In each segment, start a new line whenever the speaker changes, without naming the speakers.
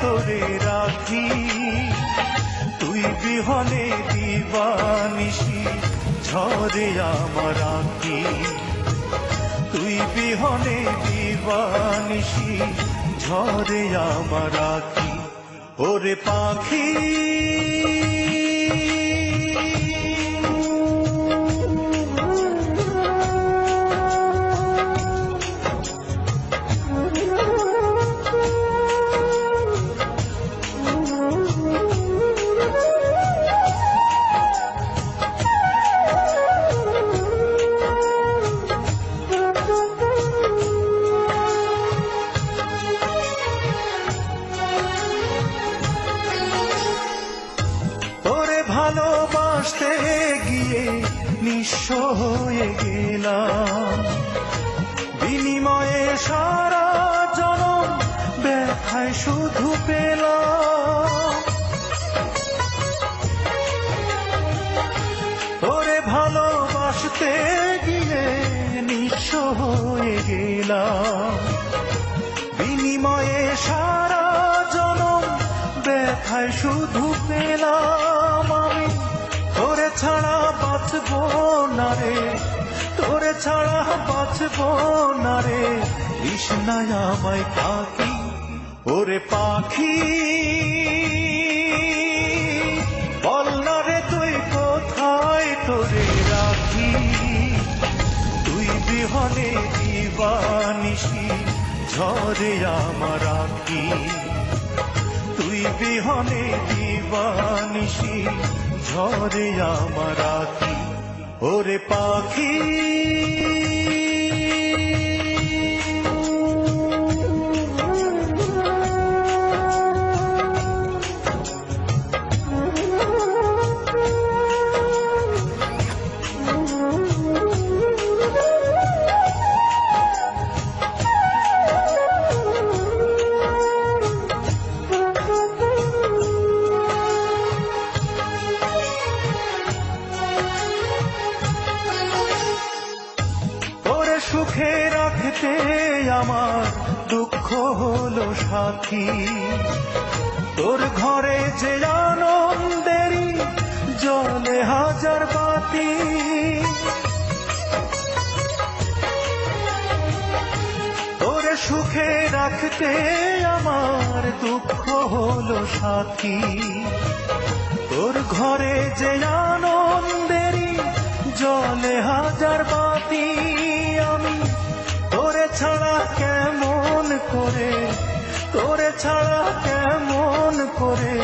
তোরে রাখি, তুই বিহনে দিবানিশি ঝরে আমার আঁখি, তুই বিহনে দিবানিশি ঝরে আমার আঁখি। ওরে পাখি ভালোবাসতে গিয়ে নিঃস্ব হয়ে গেলাম, বিনিময়ে সারা জনম ব্যথায় শুধু পেলাম। ওরে ভালোবাসতে গিয়ে নিঃস্ব হয়ে গেলাম, বিনিময়ে সারা জনম ব্যথায় শুধু পেলাম। আমি তোরে ছাড়া বাঁচব না রে, তোরে ছাড়া বাঁচব না রে, তৃষ্ণায় আমায় পাখি। ওরে পাখি বল না রে তুই কোথায় তোরে রাখি, তুই বিহনে দিবানিশি ঝরে আমার আঁখি, তুই বিহনে দিবানিশি ঝরে আমার আঁখি। ওরে পাখি সুখে রাখতে আমার দুঃখ হলো সাথী, তোর ঘরে যে আনন্দেরই জ্বলে হাজার বাতি। তোর সুখে রাখতে আমার দুঃখ হলো সাথী, তোর ঘরে যে আনন্দেরই জ্বলে হাজার বাতি। আমি তোরে ছাড়া কেমন করে, তোরে ছাড়া কেমন করে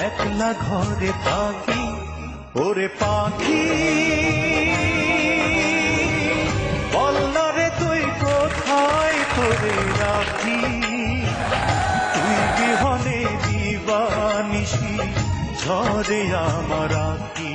একলা ঘরে থাকি। ওরে পাখি বল না রে তুই কোথায় তোরে রাখি, তুই বিহনে দিবানিশি ঝরে আমার আঁখি,